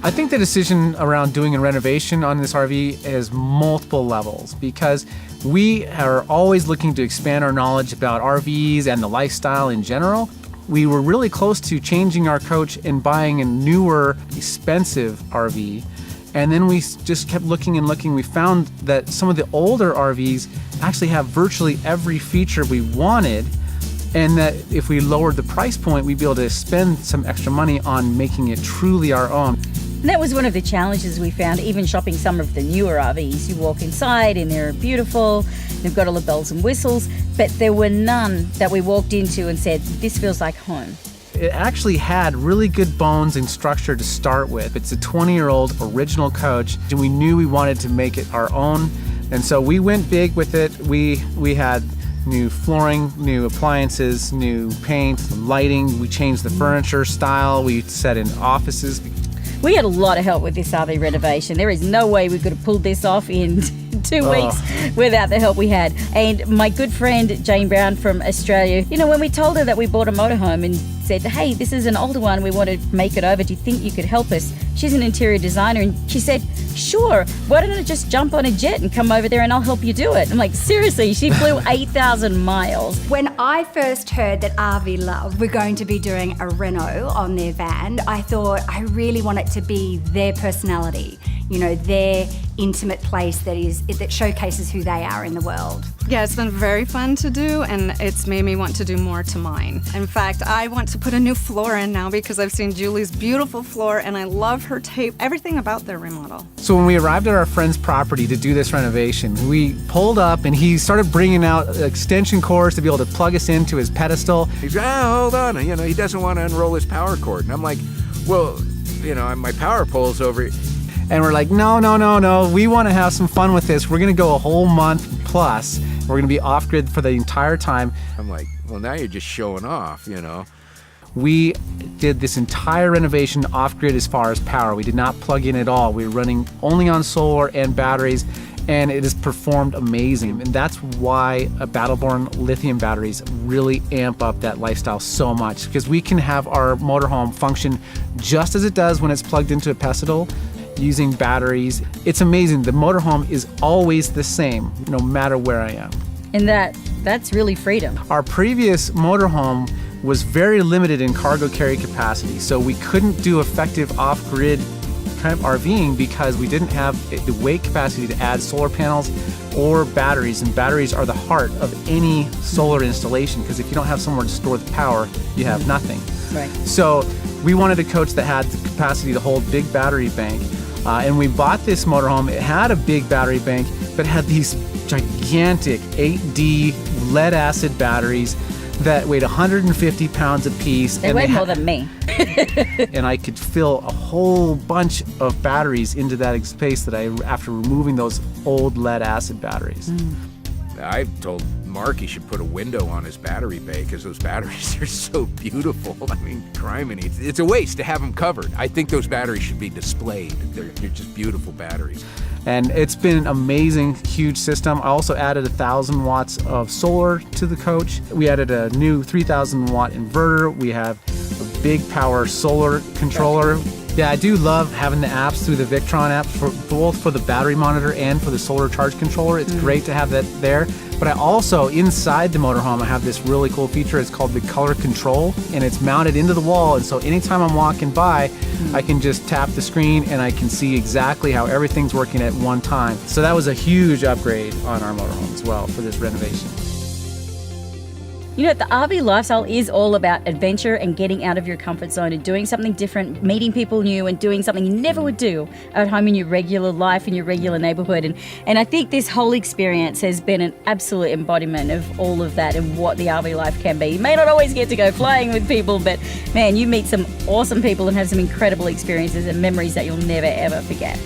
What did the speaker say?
I think the decision around doing a renovation on this RV has multiple levels because we are always looking to expand our knowledge about RVs and the lifestyle in general. We were really close to changing our coach and buying a newer, expensive RV. And then we just kept looking and looking. We found that some of the older RVs actually have virtually every feature we wanted, and that if we lowered the price point, we'd be able to spend some extra money on making it truly our own. And that was one of the challenges we found, even shopping some of the newer RVs. You walk inside and they're beautiful, they've got all the bells and whistles, but there were none that we walked into and said, this feels like home. It actually had really good bones and structure to start with. It's a 20-year-old original coach, and we knew we wanted to make it our own. And so we went big with it. We had new flooring, new appliances, new paint, lighting. We changed the furniture style. We set in offices. We had a lot of help with this RV renovation. There is no way we could have pulled this off in 2 weeks without the help we had. And my good friend Jane Brown from Australia, when we told her that we bought a motorhome and said, hey, this is an older one, we want to make it over, do you think you could help us? She's an interior designer, and she said, sure, why don't I just jump on a jet and come over there and I'll help you do it? I'm like, seriously, she flew 8,000 miles. When I first heard that RV Love were going to be doing a reno on their van, I thought I really want it to be their personality, their intimate place that showcases who they are in the world. Yeah, it's been very fun to do, and it's made me want to do more to mine. In fact, I want to put a new floor in now because I've seen Julie's beautiful floor and I love her tape, everything about their remodel. So when we arrived at our friend's property to do this renovation, we pulled up and he started bringing out extension cords to be able to plug us into his pedestal. He's like, hold on, he doesn't want to unroll his power cord. And I'm like, well, my power pole's over. And we're like, no, we want to have some fun with this. We're going to go a whole month plus. We're going to be off-grid for the entire time. I'm like, well, now you're just showing off, We did this entire renovation off-grid as far as power. We did not plug in at all. We were running only on solar and batteries, and it has performed amazing. And that's why Battleborn lithium batteries really amp up that lifestyle so much, because we can have our motorhome function just as it does when it's plugged into a pedestal, using batteries. It's amazing. The motorhome is always the same, no matter where I am. And that's really freedom. Our previous motorhome was very limited in cargo carry capacity, so we couldn't do effective off-grid kind of RVing because we didn't have the weight capacity to add solar panels or batteries, and batteries are the heart of any solar installation, because if you don't have somewhere to store the power, you have nothing. Right. So we wanted a coach that had the capacity to hold big battery bank. And we bought this motorhome. It had a big battery bank, but had these gigantic 8D lead acid batteries that weighed 150 pounds a piece. They weighed more than me. And I could fill a whole bunch of batteries into that space after removing those old lead acid batteries. I told Mark he should put a window on his battery bay because those batteries are so beautiful. I mean, criminy. It's a waste to have them covered. I think those batteries should be displayed. They're just beautiful batteries. And it's been an amazing, huge system. I also added 1,000 watts of solar to the coach. We added a new 3,000 watt inverter. We have a big power solar controller. Yeah, I do love having the apps through the Victron app, both for the battery monitor and for the solar charge controller. It's great to have that there. But I also, inside the motorhome, I have this really cool feature. It's called the color control, and it's mounted into the wall. And so anytime I'm walking by, I can just tap the screen and I can see exactly how everything's working at one time. So that was a huge upgrade on our motorhome as well for this renovation. The RV lifestyle is all about adventure and getting out of your comfort zone and doing something different, meeting people new and doing something you never would do at home in your regular life, in your regular neighborhood. And I think this whole experience has been an absolute embodiment of all of that and what the RV life can be. You may not always get to go flying with people, but man, you meet some awesome people and have some incredible experiences and memories that you'll never ever forget.